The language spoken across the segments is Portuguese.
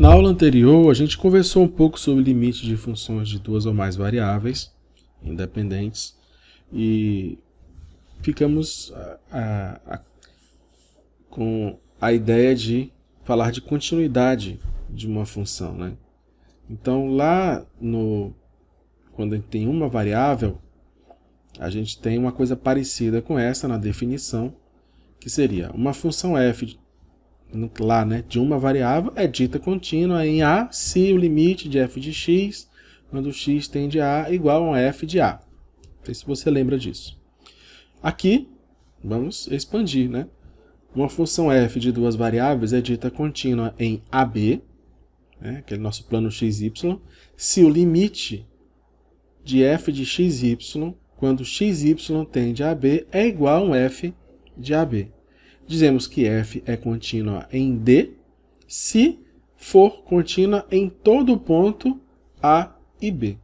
Na aula anterior, a gente conversou um pouco sobre o limite de funções de duas ou mais variáveis independentes e ficamos com a ideia de falar de continuidade de uma função, né? Então, quando a gente tem uma variável, a gente tem uma coisa parecida com essa na definição, que seria uma função f lá, né, de uma variável é dita contínua em A se o limite de f de x, quando x tende a A, igual a um f de A. Não sei se você lembra disso. Aqui, vamos expandir, né? Uma função f de duas variáveis é dita contínua em AB, né, aquele nosso plano xy, se o limite de f de xy, quando xy tende a AB, é igual a um f de AB. Dizemos que f é contínua em D, se for contínua em todo ponto A e B.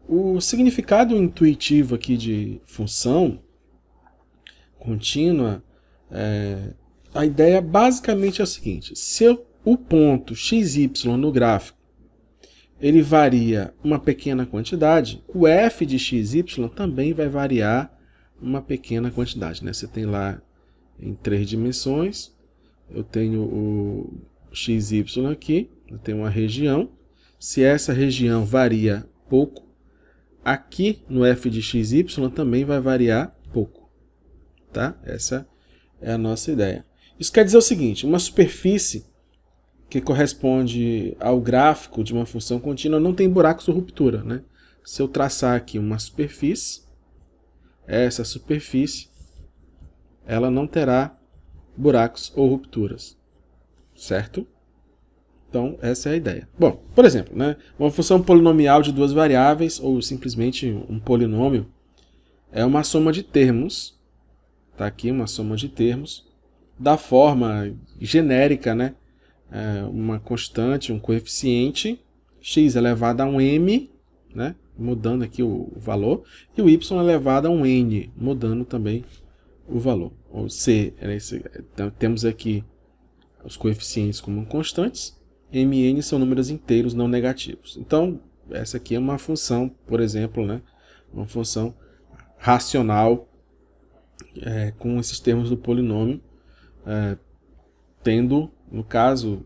O significado intuitivo aqui de função contínua, a ideia basicamente é o seguinte: se o ponto xy no gráfico ele varia uma pequena quantidade, o f de xy também vai variar uma pequena quantidade, né? Você tem lá em 3 dimensões, eu tenho o xy aqui, eu tenho uma região. Se essa região varia pouco, aqui no f de xy também vai variar pouco. Tá? Essa é a nossa ideia. Isso quer dizer o seguinte: uma superfície que corresponde ao gráfico de uma função contínua não tem buracos ou ruptura, né? Se eu traçar aqui uma superfície, essa superfície ela não terá buracos ou rupturas, certo? Então, essa é a ideia. Bom, por exemplo, né, uma função polinomial de duas variáveis, ou simplesmente um polinômio, é uma soma de termos, tá aqui uma soma de termos, da forma genérica, né, uma constante, um coeficiente, x elevado a um m, né, mudando aqui o valor, e o y elevado a um n, mudando também o valor. Ou C, então, temos aqui os coeficientes como constantes, m e n são números inteiros não negativos. Então, essa aqui é uma função, por exemplo, né, uma função racional com esses termos do polinômio, tendo, no caso,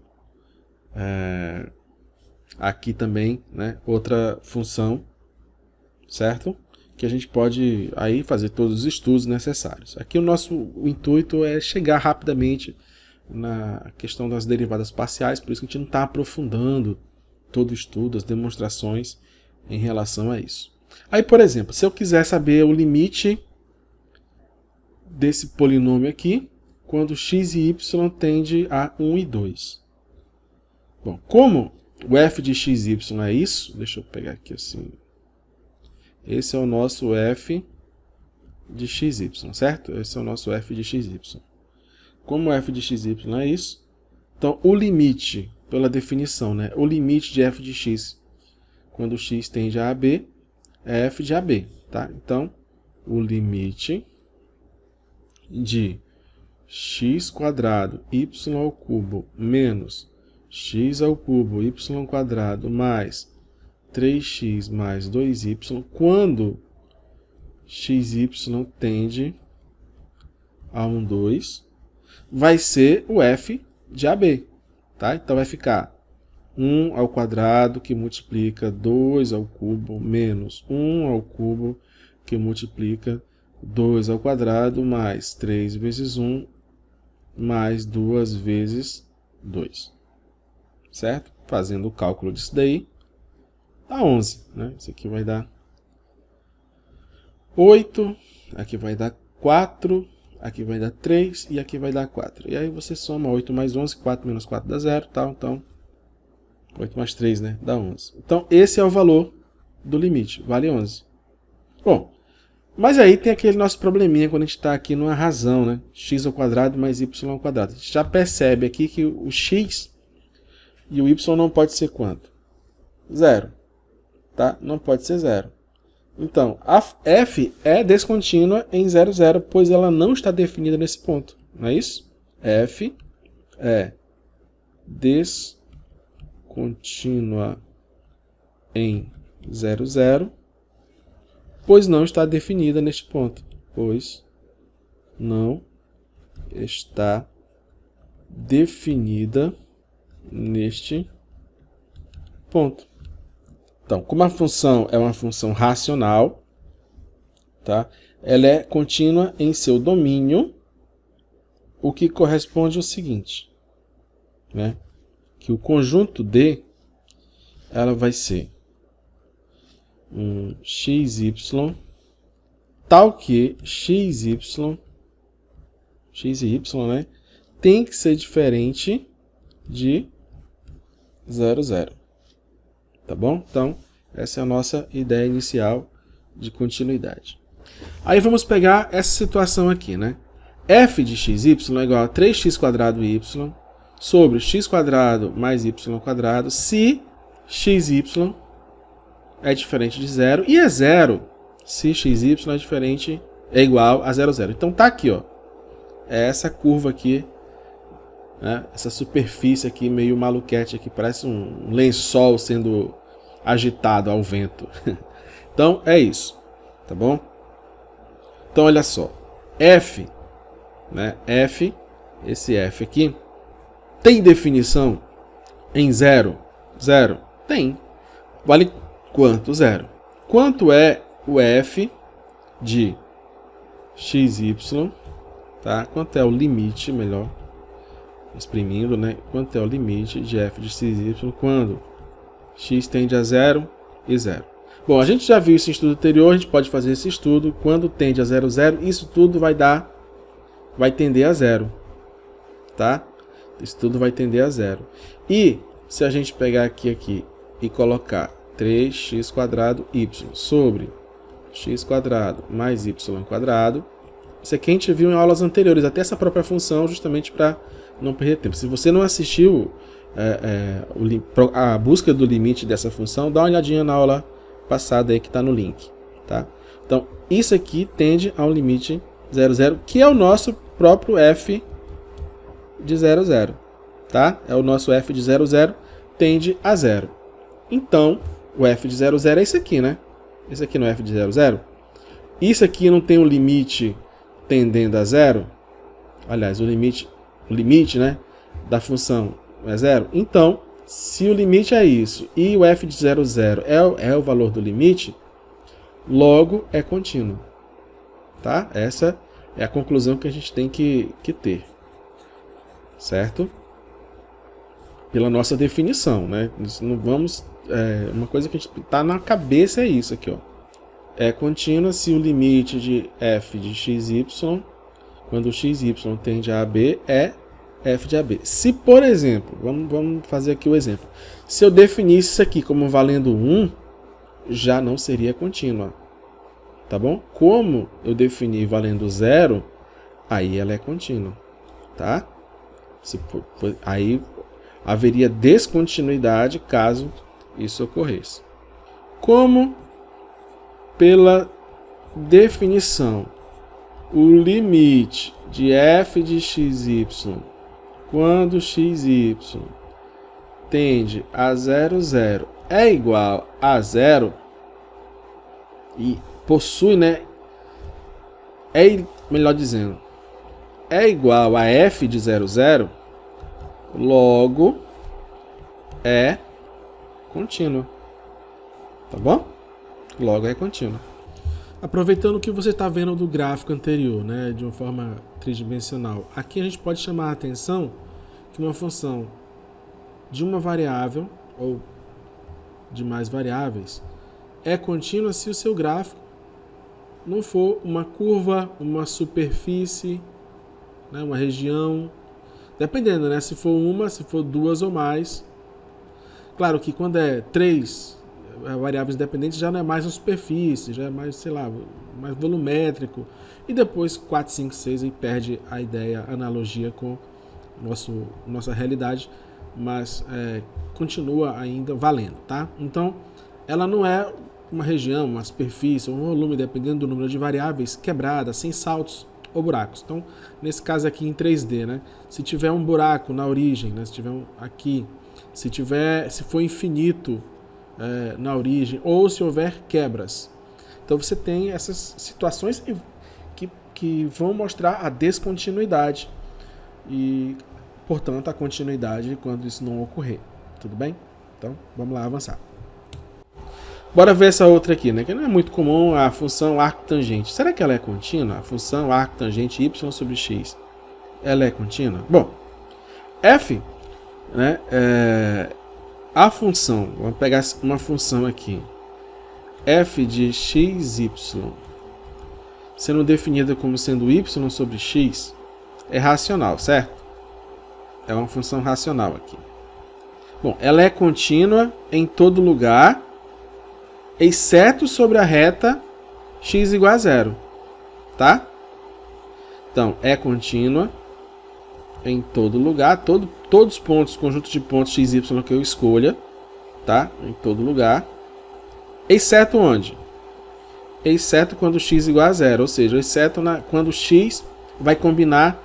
aqui também, né, outra função, certo? Que a gente pode aí fazer todos os estudos necessários. Aqui o intuito é chegar rapidamente na questão das derivadas parciais, por isso que a gente não está aprofundando todo o estudo, as demonstrações em relação a isso. Aí, por exemplo, se eu quiser saber o limite desse polinômio aqui, quando x e y tende a 1 e 2. Bom, como o f de xy é isso, deixa eu pegar aqui assim. Esse é o nosso f de xy, certo? Esse é o nosso f de xy. Como o f de xy é isso, então o limite, pela definição, né, o limite de f de x, quando x tende a AB, é f de AB. Tá? Então, o limite de x² y ao cubo menos x ao cubo y² mais 3x mais 2y, quando xy tende a 1, 2, vai ser o f de AB. Tá? Então vai ficar 1 ao quadrado que multiplica 2 ao cubo menos 1 ao cubo que multiplica 2 ao quadrado mais 3 vezes 1 mais 2 vezes 2. Certo? Fazendo o cálculo disso daí, dá 11. Né? Isso aqui vai dar 8, aqui vai dar 4, aqui vai dar 3 e aqui vai dar 4. E aí você soma 8 mais 11, 4 menos 4 dá 0, tal. Então, 8 mais 3, né? Dá 11. Então, esse é o valor do limite, vale 11. Bom, mas aí tem aquele nosso probleminha quando a gente está aqui numa razão, né? X ao quadrado mais y ao quadrado. A gente já percebe aqui que o x e o y não pode ser quanto? 0. Tá? Não pode ser 0. Então, a f é descontínua em 0, 0, pois ela não está definida nesse ponto. Não é isso? F é descontínua contínua em 0, 0, pois não está definida neste ponto. Pois não está definida neste ponto. Então, como a função é uma função racional, tá? Ela é contínua em seu domínio, o que corresponde ao seguinte, né? Que o conjunto D ela vai ser um xy tal que xy, x e y, né, tem que ser diferente de 0, 0. Tá bom? Então, essa é a nossa ideia inicial de continuidade. Aí vamos pegar essa situação aqui, né? F de xy é igual a 3x² y sobre x² mais y², se xy é diferente de 0 e é 0 se xy é igual a 0, 0. Então tá aqui, ó. É essa curva aqui, né? Essa superfície aqui meio maluquete aqui, parece um lençol sendo agitado ao vento. Então é isso, tá bom? Então olha só, F, né? F, esse F aqui, tem definição em 0, 0? Tem. Vale quanto? 0. Quanto é o F de xy, tá? Quanto é o limite, melhor exprimindo, né? Quanto é o limite de F de xy quando x tende a 0 e 0? Bom, a gente já viu isso em estudo anterior, a gente pode fazer esse estudo. Quando tende a 0, 0, isso tudo vai tender a 0, tá? Isso tudo vai tender a 0. E se a gente pegar aqui e colocar 3x² y sobre x² mais y², isso aqui a gente viu em aulas anteriores, até essa própria função, justamente para não perder tempo. Se você não assistiu a busca do limite dessa função, dá uma olhadinha na aula passada aí que está no link, tá? Então, isso aqui tende a um limite 0, 0, que é o nosso próprio f de 0, 0, tá? É o nosso f de 0, 0 tende a 0. Então, o f de 0, 0 é esse aqui, né? Esse aqui não é f de 0, 0? Isso aqui não tem um limite tendendo a 0? Aliás, o limite, né, da função é 0? Então, se o limite é isso e o f de 0, 0 é o valor do limite, logo é contínuo. Tá? Essa é a conclusão que a gente tem que ter. Certo? Pela nossa definição, né? Não vamos, uma coisa que a gente tá na cabeça é isso aqui, ó. É contínua se o limite de f de xy, quando o xy tende a AB, é f de AB. Se, por exemplo, vamos fazer aqui o exemplo. Se eu definisse isso aqui como valendo 1, já não seria contínua. Tá bom? Como eu defini valendo 0, aí ela é contínua. Tá? Aí haveria descontinuidade caso isso ocorresse. Como, pela definição, o limite de f de xy quando xy tende a 0, 0 é igual a 0 e possui, né, melhor dizendo, é igual a f de 0, 0, logo é contínua. Tá bom? Logo é contínua. Aproveitando o que você está vendo do gráfico anterior, né, de uma forma tridimensional, aqui a gente pode chamar a atenção que uma função de uma variável ou de mais variáveis é contínua se o seu gráfico não for uma curva, uma superfície, né, uma região, dependendo, né, se for uma, se for duas ou mais. Claro que quando é 3 variáveis independentes já não é mais uma superfície, já é mais, sei lá, mais volumétrico. E depois 4, 5, 6 aí perde a ideia, a analogia com nossa realidade, mas continua ainda valendo, tá? Então, ela não é uma região, uma superfície, um volume, dependendo do número de variáveis, quebrada, sem saltos ou buracos. Então, nesse caso aqui em 3D, né? Se tiver um buraco na origem, né? Se tiver aqui se for infinito na origem, ou se houver quebras. Então você tem essas situações que vão mostrar a descontinuidade e, portanto, a continuidade quando isso não ocorrer. Tudo bem? Então, vamos lá avançar. Bora ver essa outra aqui, né? Que não é muito comum, a função arco-tangente. Será que ela é contínua? A função arco-tangente y sobre x, ela é contínua? Bom, f, né, a função, vamos pegar uma função aqui, f de xy, sendo definida como sendo y sobre x, é racional, certo? É uma função racional aqui. Bom, ela é contínua em todo lugar, exceto sobre a reta x igual a zero, tá? Então, é contínua em todo lugar, todos os pontos, conjunto de pontos x, y que eu escolha, tá? Em todo lugar, exceto onde? Exceto quando x igual a zero, ou seja, exceto quando x vai combinar,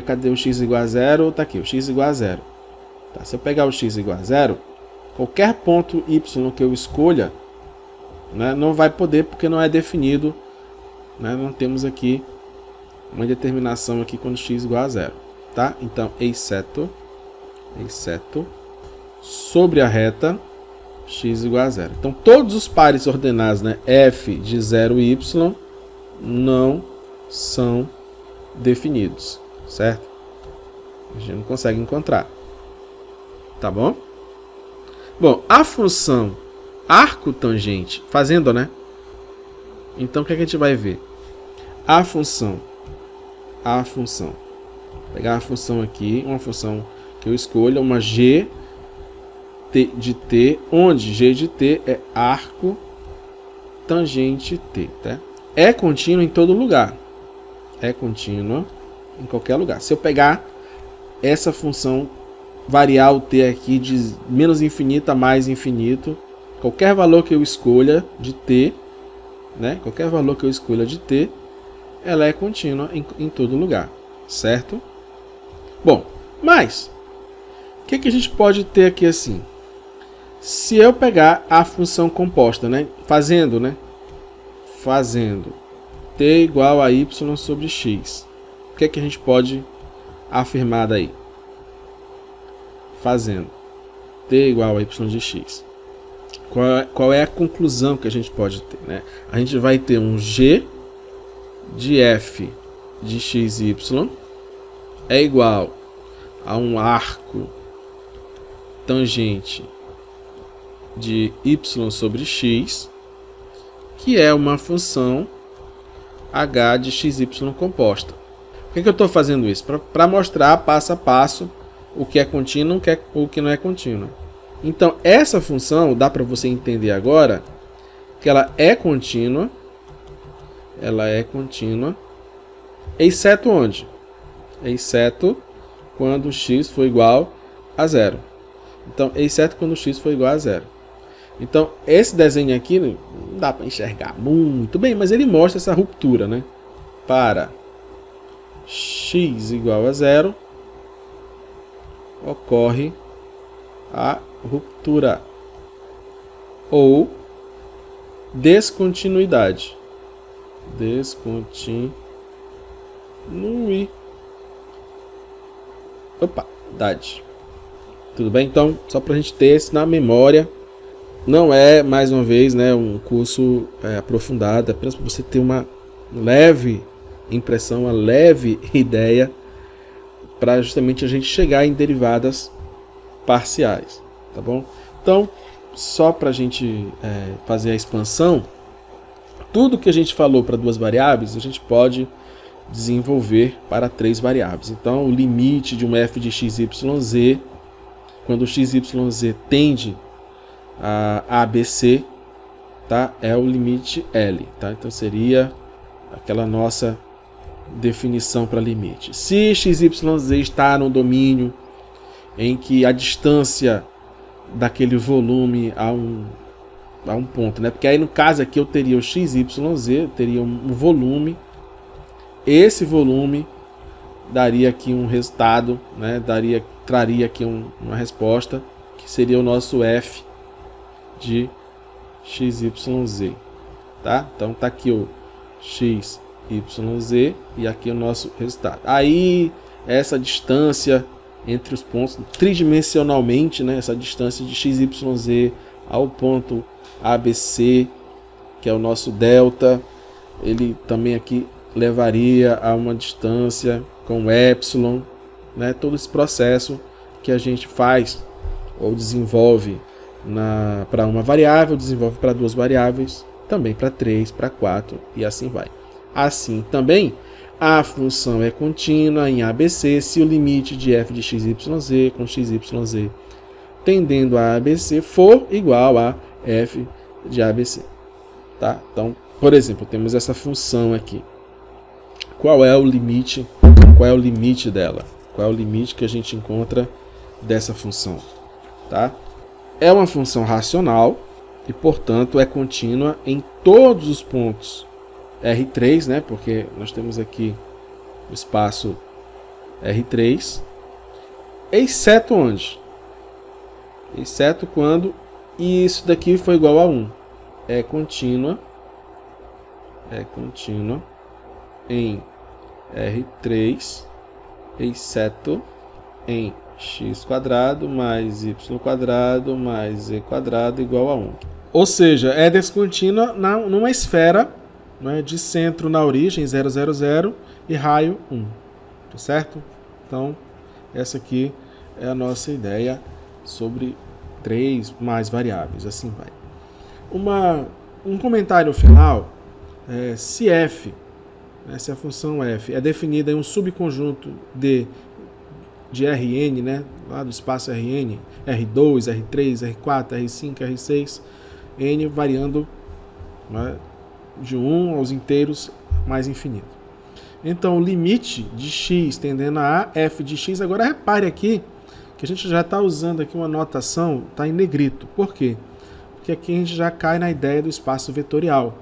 cadê o x igual a zero? Tá aqui, o x igual a zero. Tá, se eu pegar o x igual a zero, qualquer ponto y que eu escolha, né, não vai poder, porque não é definido, né, não temos aqui uma determinação aqui quando x igual a zero, tá? Então, exceto sobre a reta x igual a zero. Então, todos os pares ordenados, né, f de 0 y não são definidos, certo? A gente não consegue encontrar. Tá bom? Bom, a função arco-tangente, fazendo, né? Então, o que a gente vai ver? A função. Pegar a função aqui, uma função que eu escolha, uma g de t, onde g de t é arco tangente t, tá? É contínua em todo lugar. É contínua em qualquer lugar. Se eu pegar essa função, variar o t aqui de menos infinito a mais infinito, qualquer valor que eu escolha de t, né? Qualquer valor que eu escolha de t, ela é contínua em todo lugar, certo? Bom, mas o que a gente pode ter aqui assim? Se eu pegar a função composta, né? Fazendo t igual a y sobre x, o que a gente pode afirmar daí? Fazendo t igual a y de x. Qual é a conclusão que a gente pode ter, né? A gente vai ter um g de f de xy é igual a um arco tangente de y sobre x, que é uma função h de xy composta. Por que eu estou fazendo isso? Para mostrar passo a passo o que é contínuo e o que não é contínuo. Então, essa função, dá para você entender agora, que ela é contínua, exceto onde? Exceto quando x for igual a zero. Então, exceto quando x for igual a zero. Então, esse desenho aqui não dá para enxergar muito bem, mas ele mostra essa ruptura, né? Para x igual a zero, ocorre a ruptura ou descontinuidade. Descontinuidade. Tudo bem? Então, só para a gente ter isso na memória. Não é, mais uma vez, né, um curso aprofundado, apenas para você ter uma leve impressão, uma leve ideia, para justamente a gente chegar em derivadas parciais, tá bom? Então, só para a gente fazer a expansão, tudo que a gente falou para duas variáveis, a gente pode desenvolver para três variáveis. Então, o limite de um f de xyz, quando o xyz tende a ABC, tá? É o limite L, tá? Então seria aquela nossa definição para limite. Se xyz está no domínio em que a distância daquele volume a um ponto, né? Porque aí no caso aqui eu teria o xyz, eu teria um volume. Esse volume daria aqui um resultado, né? Traria aqui uma resposta que seria o nosso f de XYZ, tá? Então tá aqui o XYZ e aqui o nosso resultado. Aí essa distância entre os pontos, tridimensionalmente, né, essa distância de XYZ ao ponto ABC, que é o nosso delta, ele também aqui levaria a uma distância com epsilon, né, todo esse processo que a gente faz ou desenvolve para uma variável, desenvolve para duas variáveis, também para 3, para 4 e assim vai. Assim também, a função é contínua em ABC se o limite de f de XYZ com XYZ tendendo a ABC for igual a f de ABC. Tá? Então, por exemplo, temos essa função aqui. Qual é o limite? Qual é o limite dela? Qual é o limite que a gente encontra dessa função? Tá? É uma função racional e, portanto, é contínua em todos os pontos R3, né? Porque nós temos aqui o espaço R3, exceto onde? Exceto quando isso daqui for igual a 1. É contínua em R3, exceto em x² mais y² mais z² igual a 1. Ou seja, é descontínua numa esfera, né, de centro na origem 0, 0, 0 e raio 1. Tá certo? Então, essa aqui é a nossa ideia sobre 3 mais variáveis. Assim vai. Um comentário final. Se f, né, se a função f é definida em um subconjunto de Rn, né, lá do espaço Rn, R2, R3, R4, R5, R6, n variando, né, de 1 aos inteiros mais infinito. Então, o limite de x tendendo a f de x, agora repare aqui que a gente já está usando aqui uma notação, está em negrito. Por quê? Porque aqui a gente já cai na ideia do espaço vetorial,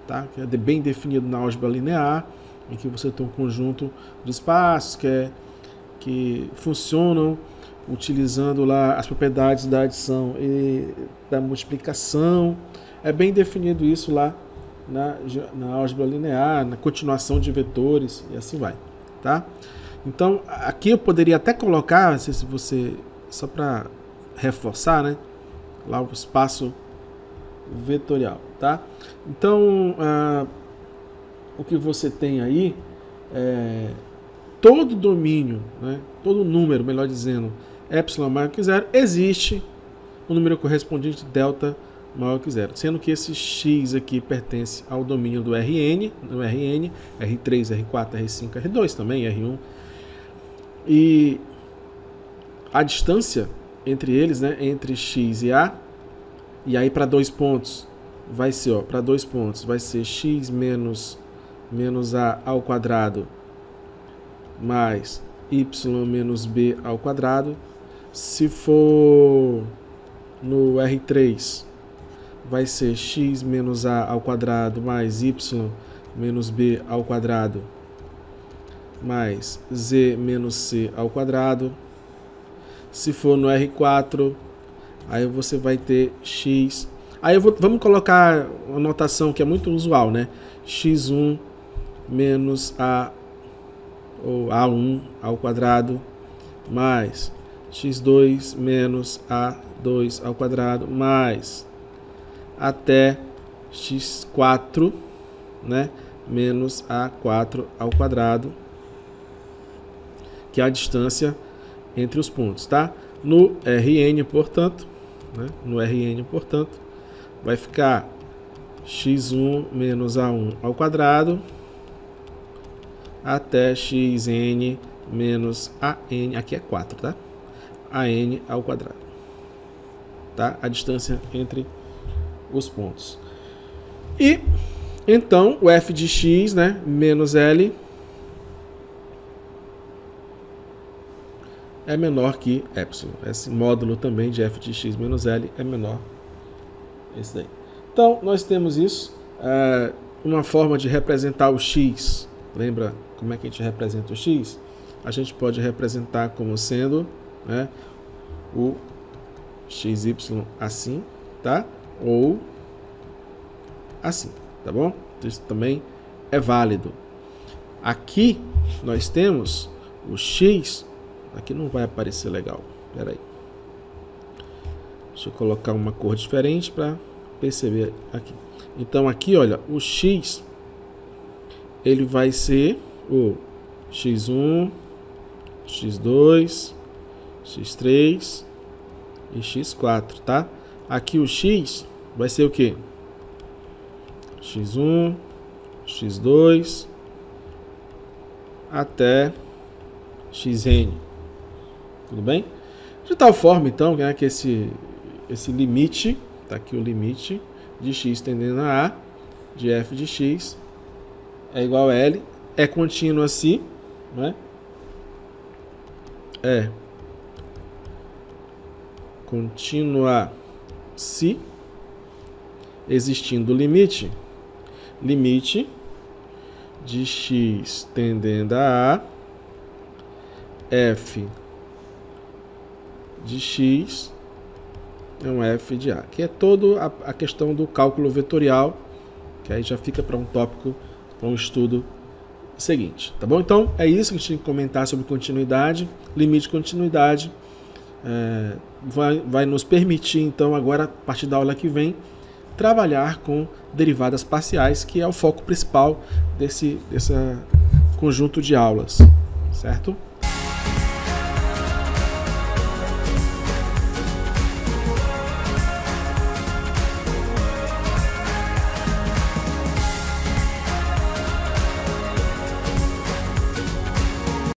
tá? Que é bem definido na álgebra linear, em que você tem um conjunto de espaços que funcionam utilizando lá as propriedades da adição e da multiplicação. É bem definido isso lá na álgebra linear, na continuação de vetores e assim vai, tá? Então, aqui eu poderia até colocar, se você, só para reforçar, né, lá o espaço vetorial, tá? Então, o que você tem aí é todo domínio, né, todo número, melhor dizendo, epsilon maior que zero, existe um número correspondente delta maior que zero, sendo que esse x aqui pertence ao domínio do Rn, R3, R4, R5, R2 também, R1. E a distância entre eles, né, entre x e a, e aí para dois pontos vai ser, para dois pontos vai ser x menos a ao quadrado mais y menos b ao quadrado. Se for no R3, vai ser x menos a ao quadrado mais y menos b ao quadrado mais z menos c ao quadrado. Se for no R4, aí você vai ter x. Aí vamos colocar uma notação que é muito usual, né? x1 menos a ou a1 ao quadrado mais x2 menos a2 ao quadrado mais até x4, né, menos a4 ao quadrado, que é a distância entre os pontos, tá? No Rn, portanto, né, vai ficar x1 menos a1 ao quadrado até xn menos an, aqui é 4, tá? An ao quadrado, tá? A distância entre os pontos. E então o f de x, né, menos L é menor que epsilon. Esse módulo também de f de x menos L é menor esse daí. Então nós temos isso, uma forma de representar o x. Lembra como é que a gente representa o x? A gente pode representar como sendo, né, o xy assim, tá? Ou assim, tá bom? Isso também é válido. Aqui nós temos o x, aqui não vai aparecer legal, peraí. Deixa eu colocar uma cor diferente para perceber aqui. Então aqui, olha, o x, ele vai ser o x1, x2, x3 e x4, tá? Aqui o x vai ser o quê? x1, x2 até xn. Tudo bem? De tal forma, então, que esse limite, tá aqui o limite de x tendendo a A, de f de x, é igual a L, é contínuo assim, né? É contínua se existindo limite de x tendendo a A, f de x é um f de A, que é toda a questão do cálculo vetorial, que aí já fica para um tópico, para um estudo seguinte, tá bom? Então é isso que a gente tem que comentar sobre continuidade, limite de continuidade. Vai nos permitir, então, agora, a partir da aula que vem, trabalhar com derivadas parciais, que é o foco principal desse conjunto de aulas, certo?